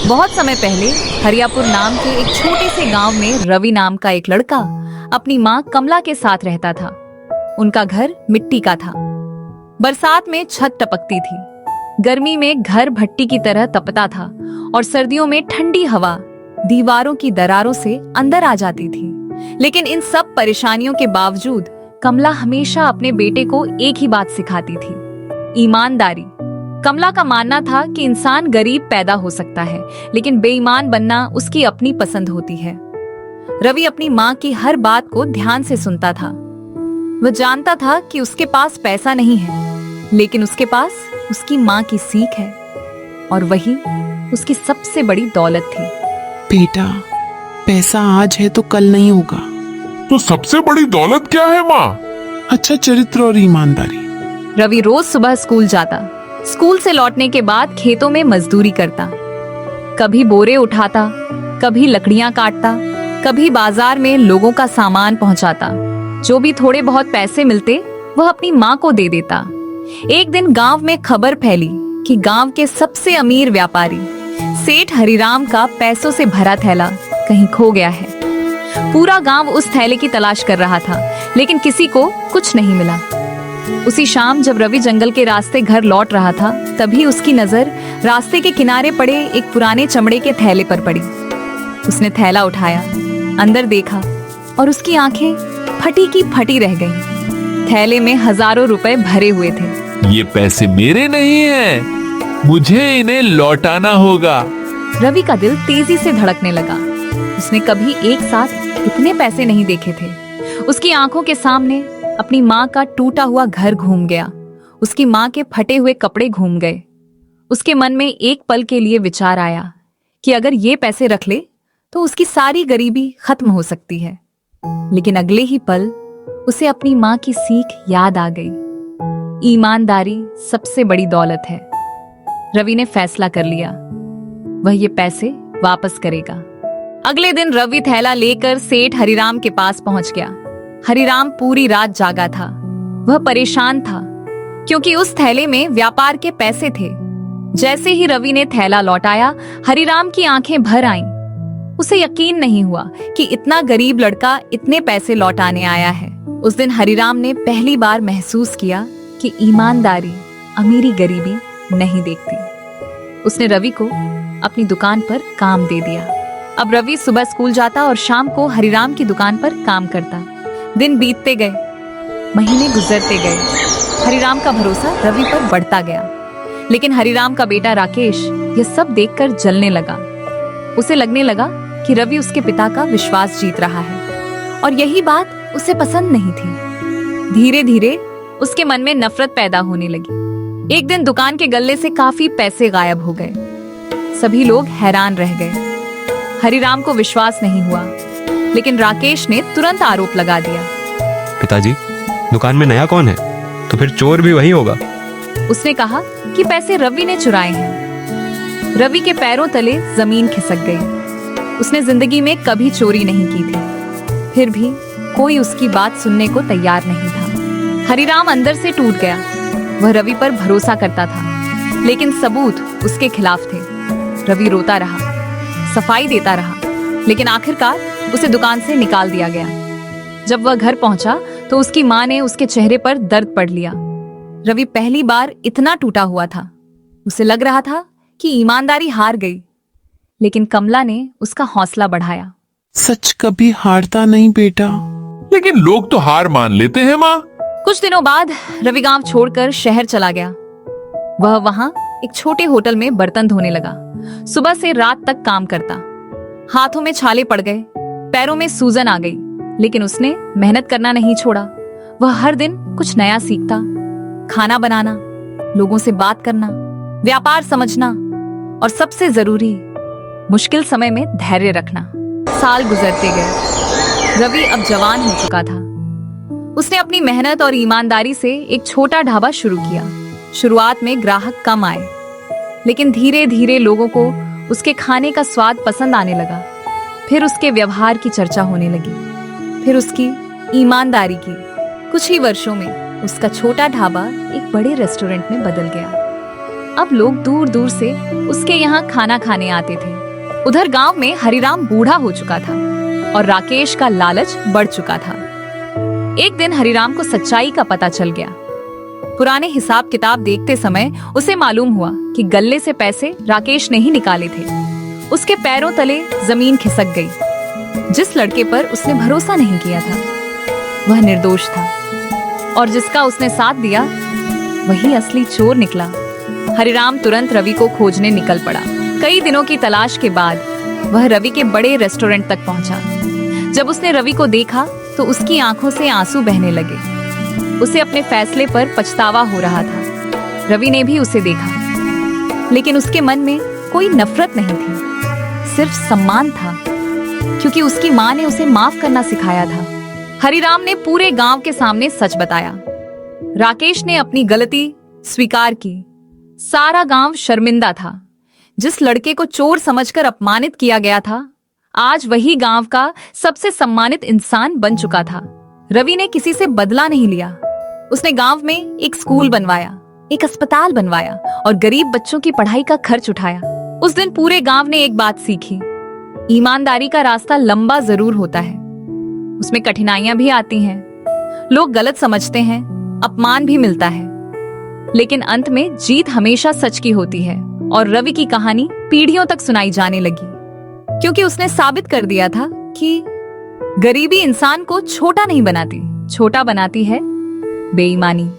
बहुत समय पहले हरियापुर नाम के एक छोटे से गांव में रवि नाम का एक लड़का अपनी माँ कमला के साथ रहता था। उनका घर मिट्टी का था। बरसात में छत टपकती थी, गर्मी में घर भट्टी की तरह तपता था और सर्दियों में ठंडी हवा दीवारों की दरारों से अंदर आ जाती थी। लेकिन इन सब परेशानियों के बावजूद कमला हमेशा अपने बेटे को एक ही बात सिखाती थी, ईमानदारी। कमला का मानना था कि इंसान गरीब पैदा हो सकता है, लेकिन बेईमान बनना उसकी अपनी पसंद होती है। रवि अपनी माँ की हर बात को ध्यान से सुनता था। वह जानता था कि उसके पास पैसा नहीं है, लेकिन उसके पास उसकी माँ की सीख है और वही उसकी सबसे बड़ी दौलत थी। बेटा, पैसा आज है तो कल नहीं होगा। तो सबसे बड़ी दौलत क्या है माँ? अच्छा चरित्र और ईमानदारी। रवि रोज सुबह स्कूल जाता। स्कूल से लौटने के बाद खेतों में मजदूरी करता। कभी बोरे उठाता, कभी लकड़ियां काटता, कभी बाजार में लोगों का सामान पहुंचाता। जो भी थोड़े बहुत पैसे मिलते वह अपनी माँ को दे देता। एक दिन गांव में खबर फैली कि गांव के सबसे अमीर व्यापारी सेठ हरिराम का पैसों से भरा थैला कहीं खो गया है। पूरा गांव उस थैले की तलाश कर रहा था, लेकिन किसी को कुछ नहीं मिला। उसी शाम जब रवि जंगल के रास्ते घर लौट रहा था, तभी उसकी नजर रास्ते के किनारे पड़े एक पुराने चमड़े के थैले पर पड़ी। उसने थैला उठाया, अंदर देखा और उसकी आंखें फटी की फटी रह गईं। थैले में हजारों रुपए भरे हुए थे। ये पैसे मेरे नहीं हैं, मुझे इन्हें लौटाना होगा। रवि का दिल तेजी से धड़कने लगा। उसने कभी एक साथ इतने पैसे नहीं देखे थे। उसकी आंखों के सामने अपनी माँ का टूटा हुआ घर घूम गया, उसकी माँ के फटे हुए कपड़े घूम गए। उसके मन में एक पल के लिए विचार आया कि अगर ये पैसे रख ले तो उसकी सारी गरीबी खत्म हो सकती है। लेकिन अगले ही पल उसे अपनी माँ की सीख याद आ गई, ईमानदारी सबसे बड़ी दौलत है। रवि ने फैसला कर लिया, वह ये पैसे वापस करेगा। अगले दिन रवि थैला लेकर सेठ हरिराम के पास पहुंच गया। हरिराम पूरी रात जागा था। वह परेशान था क्योंकि उस थैले में व्यापार के पैसे थे। जैसे ही रवि ने थैला लौटाया, हरिराम की आंखें भर आईं। उसे यकीन नहीं हुआ कि इतना गरीब लड़का इतने पैसे लौटाने आया है। उस दिन हरिराम ने पहली बार महसूस किया कि ईमानदारी अमीरी गरीबी नहीं देखती। उसने रवि को अपनी दुकान पर काम दे दिया। अब रवि सुबह स्कूल जाता और शाम को हरिराम की दुकान पर काम करता। दिन बीतते गए, महीने गुजरते गए। हरिराम का भरोसा रवि पर बढ़ता गया, लेकिन हरिराम का बेटा राकेश यह सब देखकर जलने लगा। उसे लगने लगा कि रवि उसके पिता का विश्वास जीत रहा है और यही बात उसे पसंद नहीं थी। धीरे धीरे उसके मन में नफरत पैदा होने लगी। एक दिन दुकान के गल्ले से काफी पैसे गायब हो गए। सभी लोग हैरान रह गए। हरिराम को विश्वास नहीं हुआ, लेकिन राकेश ने तुरंत आरोप लगा दिया। पिताजी, दुकान में नया कौन है? तो फिर चोर भी वही होगा। उसने कहा कि पैसे रवि ने चुराए हैं। रवि के पैरों तले जमीन खिसक गई। उसने जिंदगी में कभी चोरी नहीं की थी, फिर भी कोई उसकी बात सुनने को तैयार नहीं था। हरिराम अंदर से टूट गया। वह रवि पर भरोसा करता था, लेकिन सबूत उसके खिलाफ थे। रवि रोता रहा, सफाई देता रहा, लेकिन आखिरकार उसे दुकान से निकाल दिया गया। जब वह घर पहुंचा तो उसकी माँ ने उसके चेहरे पर दर्द पढ़ लिया। रवि पहली बार इतना टूटा हुआ था। उसे लग रहा था कि ईमानदारी हार गई, लेकिन कमला ने उसका हौसला बढ़ाया। सच कभी हारता नहीं बेटा। लेकिन लोग तो हार मान लेते हैं माँ। कुछ दिनों बाद रवि गांव छोड़कर शहर चला गया। वह वहां एक छोटे होटल में बर्तन धोने लगा। सुबह से रात तक काम करता। हाथों में छाले पड़ गए, पैरों में सूजन आ गई, लेकिन उसने मेहनत करना नहीं छोड़ा। वह हर दिन कुछ नया सीखता, खाना बनाना, लोगों से बात करना, व्यापार समझना और सबसे जरूरी मुश्किल समय में धैर्य रखना। साल गुजरते गए। रवि अब जवान हो चुका था। उसने अपनी मेहनत और ईमानदारी से एक छोटा ढाबा शुरू किया। शुरुआत में ग्राहक कम आए, लेकिन धीरे धीरे लोगों को उसके खाने का स्वाद पसंद आने लगा। फिर उसके व्यवहार की चर्चा होने लगी, फिर उसकी ईमानदारी की। कुछ ही वर्षों में उसका छोटा ढाबा एक बड़े रेस्टोरेंट में बदल गया। अब लोग दूर दूर से उसके यहाँ खाना खाने आते थे। उधर गांव में हरिराम बूढ़ा हो चुका था और राकेश का लालच बढ़ चुका था। एक दिन हरिराम को सच्चाई का पता चल गया। पुराने हिसाब किताब देखते समय उसे मालूम हुआ कि गल्ले से पैसे राकेश ने ही निकाले थे। उसके पैरों तले जमीन खिसक गई। जिस लड़के पर उसने भरोसा नहीं किया था वह निर्दोष था और जिसका उसने साथ दिया वही असली चोर निकला। हरिराम तुरंत रवि को खोजने निकल पड़ा। कई दिनों की तलाश के बाद वह रवि के बड़े रेस्टोरेंट तक पहुंचा। जब उसने रवि को देखा तो उसकी आंखों से आंसू बहने लगे। उसे अपने फैसले पर पछतावा हो रहा था। रवि ने भी उसे देखा, लेकिन उसके मन में कोई नफरत नहीं थी, सिर्फ सम्मान था, क्योंकि उसकी माँ ने उसे माफ करना सिखाया था। हरिराम ने पूरे गांव के सामने सच बताया। राकेश ने अपनी गलती स्वीकार की। सारा गांव शर्मिंदा था। जिस लड़के को चोर समझकर अपमानित किया गया था, आज वही गांव का सबसे सम्मानित इंसान बन चुका था। रवि ने किसी से बदला नहीं लिया। उसने गांव में एक स्कूल बनवाया, एक अस्पताल बनवाया और गरीब बच्चों की पढ़ाई का खर्च उठाया। उस दिन पूरे गांव ने एक बात सीखी, ईमानदारी का रास्ता लंबा जरूर होता है, उसमें कठिनाइयां भी आती हैं, लोग गलत समझते हैं, अपमान भी मिलता है, लेकिन अंत में जीत हमेशा सच की होती है। और रवि की कहानी पीढ़ियों तक सुनाई जाने लगी, क्योंकि उसने साबित कर दिया था कि गरीबी इंसान को छोटा नहीं बनाती, छोटा बनाती है बेईमानी।